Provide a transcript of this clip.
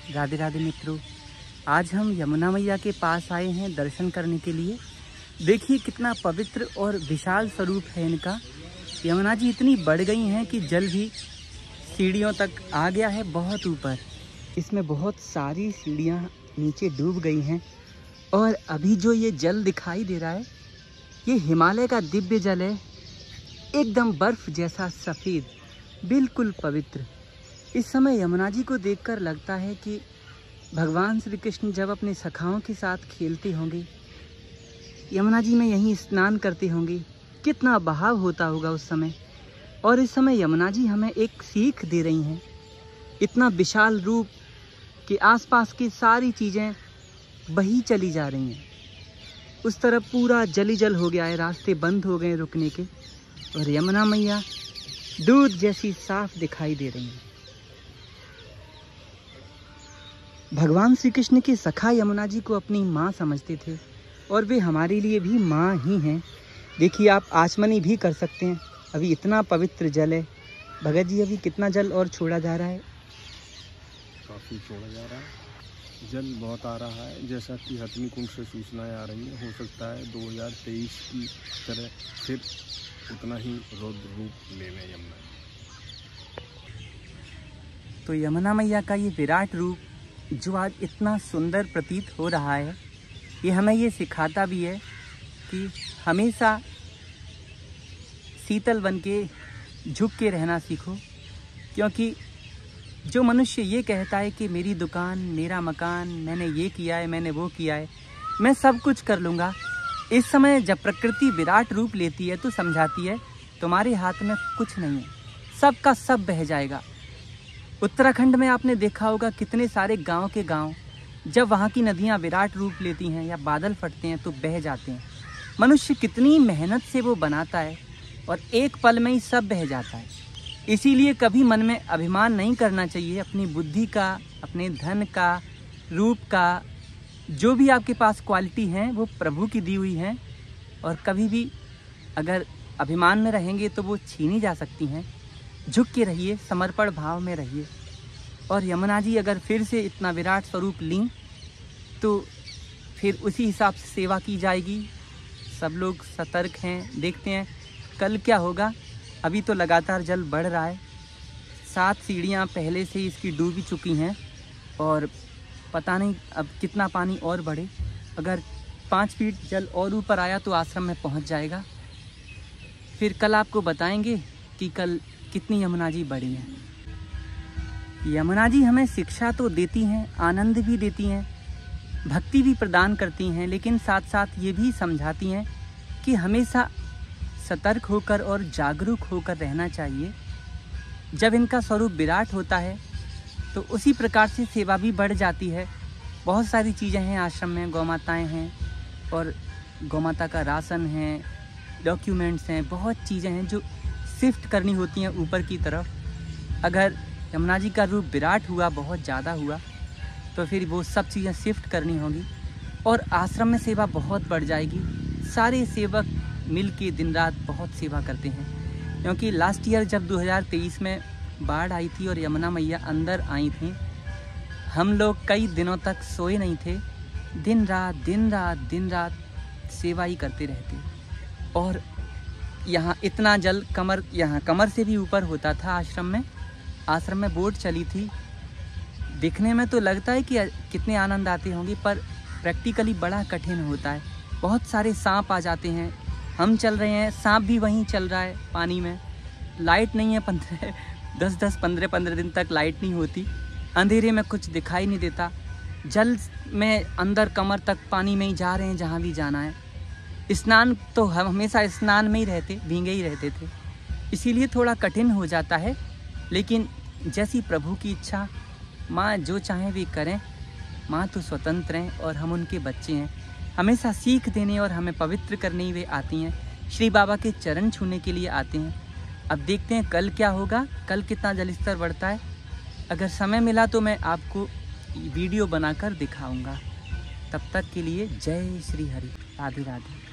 राधे राधे मित्रों, आज हम यमुना मैया के पास आए हैं दर्शन करने के लिए। देखिए कितना पवित्र और विशाल स्वरूप है इनका। यमुना जी इतनी बढ़ गई हैं कि जल भी सीढ़ियों तक आ गया है, बहुत ऊपर। इसमें बहुत सारी सीढ़ियाँ नीचे डूब गई हैं और अभी जो ये जल दिखाई दे रहा है ये हिमालय का दिव्य जल है, एकदम बर्फ जैसा सफ़ेद, बिल्कुल पवित्र। इस समय यमुना जी को देखकर लगता है कि भगवान श्री कृष्ण जब अपने सखाओं के साथ खेलते होंगे, यमुना जी में यहीं स्नान करते होंगे, कितना बहाव होता होगा उस समय। और इस समय यमुना जी हमें एक सीख दे रही हैं। इतना विशाल रूप कि आसपास की सारी चीज़ें बही चली जा रही हैं। उस तरफ पूरा जल ही जल हो गया है, रास्ते बंद हो गए रुकने के, और यमुना मैया दूध जैसी साफ दिखाई दे रही हैं। भगवान श्री कृष्ण के सखा यमुना जी को अपनी माँ समझते थे और वे हमारे लिए भी माँ ही हैं। देखिए आप आचमनी भी कर सकते हैं। अभी इतना पवित्र जल है। भगत जी अभी कितना जल और छोड़ा जा रहा है? काफ़ी छोड़ा जा रहा है। जल बहुत आ रहा है, जैसा कि हथनी कुंड से सूचनाएं आ रही हैं। हो सकता है 2023 की तरह फिर उतना ही रौद्र रूप ले लें यमुना। तो यमुना मैया का ये विराट रूप जो आज इतना सुंदर प्रतीत हो रहा है, ये हमें ये सिखाता भी है कि हमेशा शीतल बन के झुक के रहना सीखो। क्योंकि जो मनुष्य ये कहता है कि मेरी दुकान, मेरा मकान, मैंने ये किया है, मैंने वो किया है, मैं सब कुछ कर लूँगा, इस समय जब प्रकृति विराट रूप लेती है तो समझाती है तुम्हारे हाथ में कुछ नहीं है, सब का सब बह जाएगा। उत्तराखंड में आपने देखा होगा कितने सारे गांव के गांव, जब वहाँ की नदियाँ विराट रूप लेती हैं या बादल फटते हैं तो बह जाते हैं। मनुष्य कितनी मेहनत से वो बनाता है और एक पल में ही सब बह जाता है। इसीलिए कभी मन में अभिमान नहीं करना चाहिए अपनी बुद्धि का, अपने धन का, रूप का। जो भी आपके पास क्वालिटी हैं वो प्रभु की दी हुई हैं और कभी भी अगर अभिमान में रहेंगे तो वो छीनी जा सकती हैं। झुक के रहिए, समर्पण भाव में रहिए। और यमुना जी अगर फिर से इतना विराट स्वरूप लीं तो फिर उसी हिसाब से सेवा की जाएगी। सब लोग सतर्क हैं, देखते हैं कल क्या होगा। अभी तो लगातार जल बढ़ रहा है। 7 सीढ़ियाँ पहले से ही इसकी डूबी चुकी हैं और पता नहीं अब कितना पानी और बढ़े। अगर 5 फीट जल और ऊपर आया तो आश्रम में पहुंच जाएगा। फिर कल आपको बताएंगे कि कल कितनी यमुना जी बढ़ी हैं। यमुना जी हमें शिक्षा तो देती हैं, आनंद भी देती हैं, भक्ति भी प्रदान करती हैं, लेकिन साथ साथ ये भी समझाती हैं कि हमेशा सतर्क होकर और जागरूक होकर रहना चाहिए। जब इनका स्वरूप विराट होता है तो उसी प्रकार से सेवा भी बढ़ जाती है। बहुत सारी चीज़ें हैं आश्रम में, गौ माताएँ हैं और गौ माता का राशन है, डॉक्यूमेंट्स हैं, बहुत चीज़ें हैं जो शिफ्ट करनी होती हैं ऊपर की तरफ। अगर यमुना जी का रूप विराट हुआ, बहुत ज़्यादा हुआ, तो फिर वो सब चीज़ें शिफ्ट करनी होगी और आश्रम में सेवा बहुत बढ़ जाएगी। सारे सेवक मिल के दिन रात बहुत सेवा करते हैं। क्योंकि लास्ट ईयर जब 2023 में बाढ़ आई थी और यमुना मैया अंदर आई थी, हम लोग कई दिनों तक सोए नहीं थे। दिन रात दिन रात दिन रात सेवा ही करते रहते। और यहाँ इतना जल कमर से भी ऊपर होता था आश्रम में बोट चली थी। दिखने में तो लगता है कि कितने आनंद आते होंगे, पर प्रैक्टिकली बड़ा कठिन होता है। बहुत सारे सांप आ जाते हैं। हम चल रहे हैं, सांप भी वहीं चल रहा है पानी में। लाइट नहीं है, 15 दिन तक लाइट नहीं होती। अंधेरे में कुछ दिखाई नहीं देता। जल में अंदर कमर तक पानी में ही जा रहे हैं जहाँ भी जाना है। स्नान तो हम हमेशा स्नान में ही रहते, भीगे ही रहते थे। इसीलिए थोड़ा कठिन हो जाता है, लेकिन जैसी प्रभु की इच्छा, माँ जो चाहें वे करें। माँ तो स्वतंत्र हैं और हम उनके बच्चे हैं। हमेशा सीख देने और हमें पवित्र करने ही वे आती हैं। श्री बाबा के चरण छूने के लिए आते हैं। अब देखते हैं कल क्या होगा, कल कितना जल स्तर बढ़ता है। अगर समय मिला तो मैं आपको वीडियो बनाकर दिखाऊंगा। तब तक के लिए जय श्री हरि। राधे राधे।